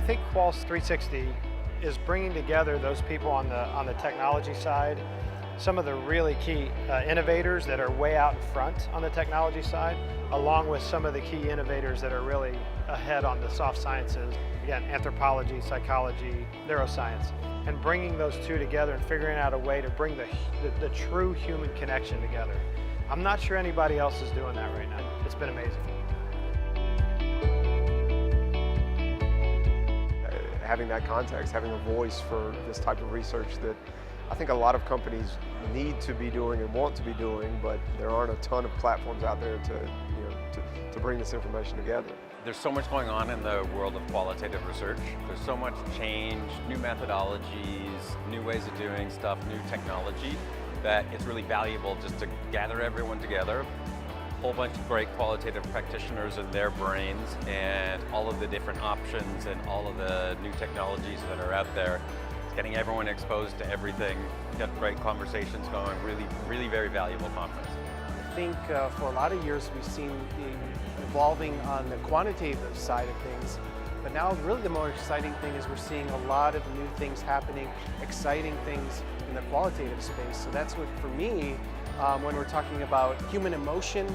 I think Qual 360 is bringing together those people on the technology side, some of the really key innovators that are way out in front on the technology side, along with some of the key innovators that are really ahead on the soft sciences, again, anthropology, psychology, neuroscience, and bringing those two together and figuring out a way to bring the true human connection together. I'm not sure anybody else is doing that right now. It's been amazing. Having that context, having a voice for this type of research that I think a lot of companies need to be doing and want to be doing, but there aren't a ton of platforms out there to bring this information together. There's so much going on in the world of qualitative research. There's so much change, new methodologies, new ways of doing stuff, new technology, that it's really valuable just to gather everyone together. A whole bunch of great qualitative practitioners and their brains and all of the different options and all of the new technologies that are out there. It's getting everyone exposed to everything, get great conversations going, really very valuable conference. I think for a lot of years we've seen the evolving on the quantitative side of things, but now really the more exciting thing is we're seeing a lot of new things happening, exciting things in the qualitative space. So that's what, for me, when we're talking about human emotion,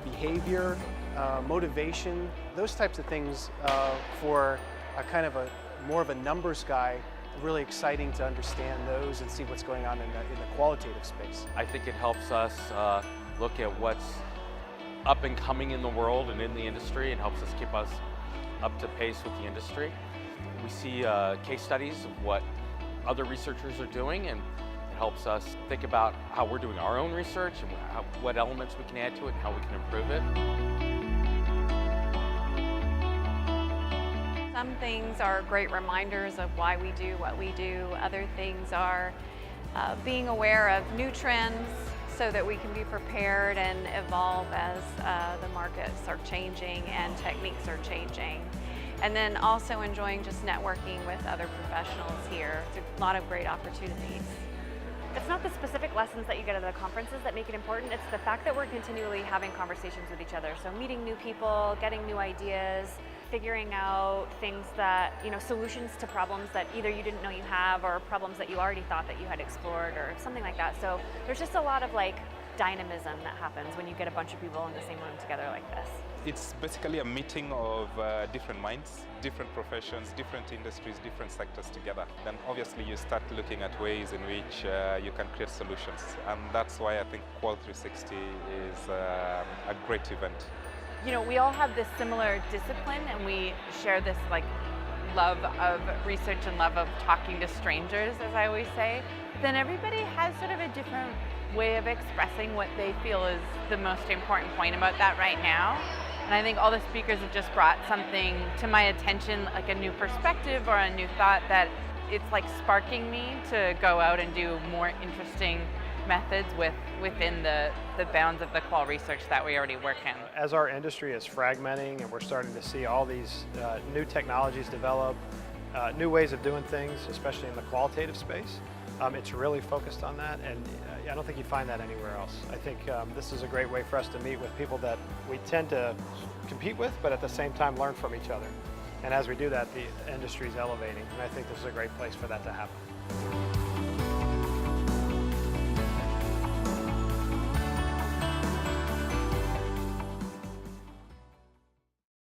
behavior, motivation, those types of things for a kind of more of a numbers guy, really exciting to understand those and see what's going on in the qualitative space. I think it helps us look at what's up and coming in the world and in the industry, and helps us keep us up to pace with the industry. We see case studies of what other researchers are doing, and it helps us think about how we're doing our own research and what elements we can add to it and how we can improve it. Some things are great reminders of why we do what we do. Other things are being aware of new trends so that we can be prepared and evolve as the markets are changing and techniques are changing. And then also enjoying just networking with other professionals here. It's a lot of great opportunities. It's not the specific lessons that you get at the conferences that make it important, it's the fact that we're continually having conversations with each other. So meeting new people, getting new ideas, figuring out things that, solutions to problems that either you didn't know you have or problems that you already thought that you had explored or something like that. So there's just a lot of dynamism that happens when you get a bunch of people in the same room together like this. It's basically a meeting of different minds, different professions, different industries, different sectors together. Then obviously you start looking at ways in which you can create solutions. And that's why I think Qual 360 is a great event. We all have this similar discipline, and we share this love of research and love of talking to strangers, as I always say. But then everybody has sort of a different way of expressing what they feel is the most important point about that right now. And I think all the speakers have just brought something to my attention, like a new perspective or a new thought that it's sparking me to go out and do more interesting methods within the bounds of the Qual research that we already work in. As our industry is fragmenting and we're starting to see all these new technologies develop, new ways of doing things, especially in the qualitative space, it's really focused on that, and I don't think you find that anywhere else. I think this is a great way for us to meet with people that we tend to compete with, but at the same time learn from each other. And as we do that, the industry is elevating, and I think this is a great place for that to happen.